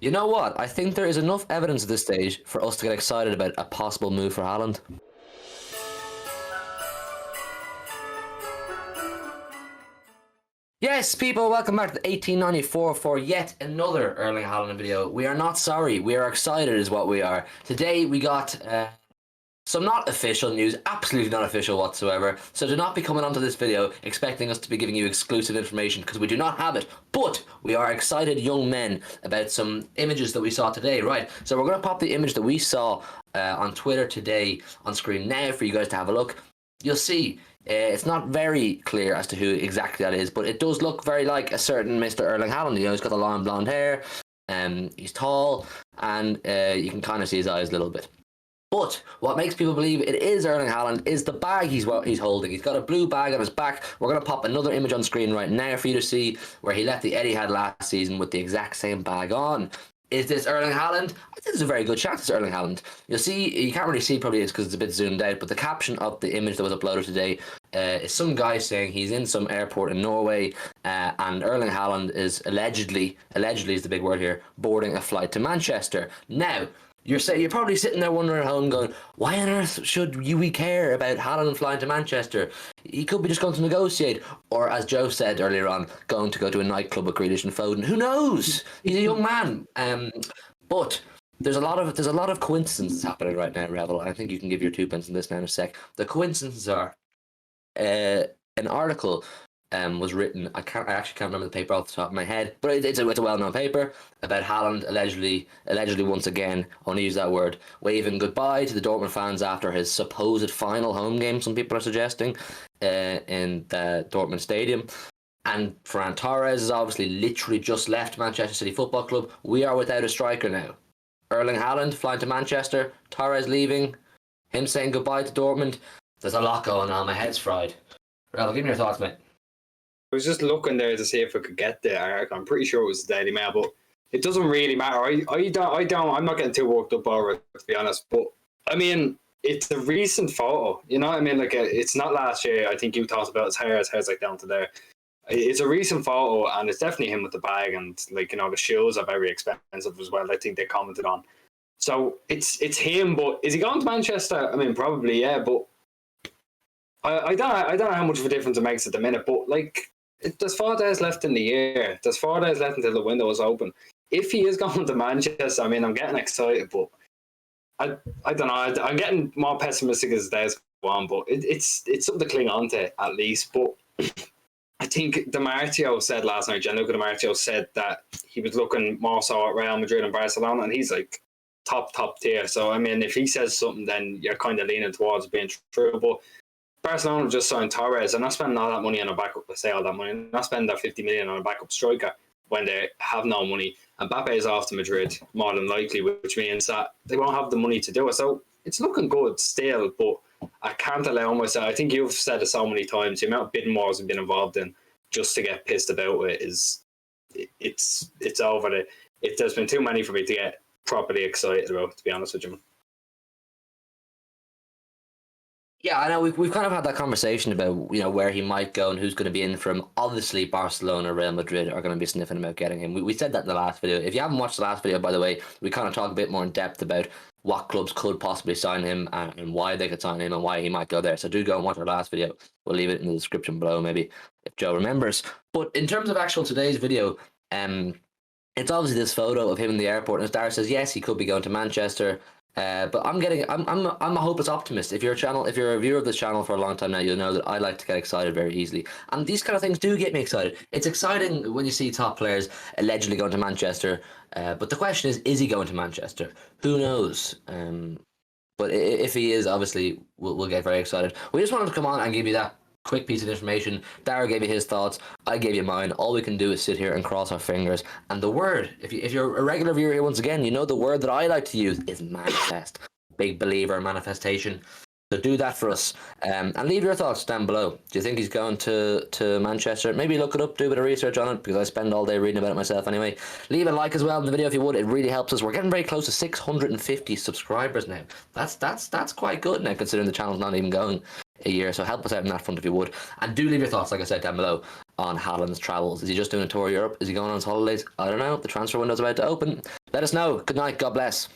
You know what? I think there is enough evidence at this stage for us to get excited about a possible move for Haaland. Yes, people, welcome back to 1894 for yet another Erling Haaland video. We are not sorry, we are excited is what we are. Today we got some not official news, absolutely not official whatsoever, so do not be coming onto this video expecting us to be giving you exclusive information because we do not have it, but we are excited young men about some images that we saw today, right? So we're going to pop the image that we saw on Twitter today on screen now for you guys to have a look. You'll see. It's not very clear as to who exactly that is, but it does look very like a certain Mr. Erling Haaland. You know, he's got the long blonde hair, he's tall, and you can kind of see his eyes a little bit. But what makes people believe it is Erling Haaland is the bag he's holding. He's got a blue bag on his back. We're going to pop another image on screen right now for you to see where he left the Etihad last season with the exact same bag on. Is this Erling Haaland? I think there's a very good chance it's Erling Haaland. You'll see, you can't really see probably it's because it's a bit zoomed out, but the caption of the image that was uploaded today is some guy saying he's in some airport in Norway and Erling Haaland is allegedly is the big word here, boarding a flight to Manchester. Now, you're probably sitting there wondering at home going, why on earth should we care about Haaland flying to Manchester? He could be just going to negotiate, or as Joe said earlier on, going to go to a nightclub with Grealish and Foden. Who knows? He's a young man. But there's a lot of coincidences happening right now, Revel. I think you can give your 2 pence on this now in a sec. The coincidences are an article was written. I actually can't remember the paper off the top of my head, but it's a well-known paper about Haaland allegedly once again, I want to use that word, waving goodbye to the Dortmund fans after his supposed final home game. Some people are suggesting in the Dortmund stadium. And Ferran Torres has obviously literally just left Manchester City Football Club. We are without a striker now. Erling Haaland flying to Manchester, Torres leaving, him saying goodbye to Dortmund. There's a lot going on. My head's fried. Well, give me your thoughts, mate. I was just looking there to see if I could get the article. I'm pretty sure it was the Daily Mail, but it doesn't really matter. I'm not getting too worked up over it, to be honest. But I mean, it's a recent photo. You know what I mean? Like, it's not last year. I think you talked about his hair. His hair's like down to there. It's a recent photo, and it's definitely him with the bag, and like, you know, the shoes are very expensive as well. I think they commented on. So it's him, but is he going to Manchester? I mean, probably, yeah, but I don't know how much of a difference it makes at the minute. But like, there's 4 days left in the year. There's 4 days left until the window is open. If he is going to Manchester, I mean, I'm getting excited, but I don't know. I'm getting more pessimistic as the days go on, but it's something to cling on to at least. But I think DiMartio said last night, Gianluca DiMartio said that he was looking more so at Real Madrid and Barcelona, and he's like top tier. So, I mean, if he says something, then you're kind of leaning towards being true. But Barcelona just signed Torres. They're not spending all that money on a backup. Let's say all that money. They're not spending that 50 million on a backup striker when they have no money. And Mbappe is off to Madrid, more than likely, which means that they won't have the money to do it. So it's looking good still, but I can't allow myself. I think you've said it so many times. The amount of bidding wars I've been involved in just to get pissed about it is it's over. There's been too many for me to get properly excited about, to be honest with you. Yeah, I know we've kind of had that conversation about, you know, where he might go and who's going to be in from. Obviously, Barcelona, Real Madrid are going to be sniffing about getting him. We said that in the last video. If you haven't watched the last video, by the way, we kind of talk a bit more in depth about what clubs could possibly sign him and why they could sign him and why he might go there. So do go and watch our last video. We'll leave it in the description below, maybe, if Joe remembers. But in terms of actual today's video, it's obviously this photo of him in the airport, and as Dara says, yes, he could be going to Manchester. But I'm a hopeless optimist. If you're a viewer of this channel for a long time now, you'll know that I like to get excited very easily. And these kind of things do get me excited. It's exciting when you see top players allegedly going to Manchester. But the question is he going to Manchester? Who knows? But if he is, obviously, we'll get very excited. We just wanted to come on and give you that quick piece of information. Dara gave you his thoughts. I gave you mine. All we can do is sit here and cross our fingers. And the word, if you're a regular viewer here once again, you know the word that I like to use is manifest. Big believer, manifestation. So do that for us. And leave your thoughts down below. Do you think he's going to Manchester? Maybe look it up, do a bit of research on it, because I spend all day reading about it myself anyway. Leave a like as well in the video if you would. It really helps us. We're getting very close to 650 subscribers now. That's quite good now, considering the channel's not even going. a year. So help us out on that front if you would. And do leave your thoughts, like I said, down below on Haaland's travels. Is he just doing a tour of Europe? Is he going on his holidays? I don't know. The transfer window's about to open. Let us know. Good night. God bless.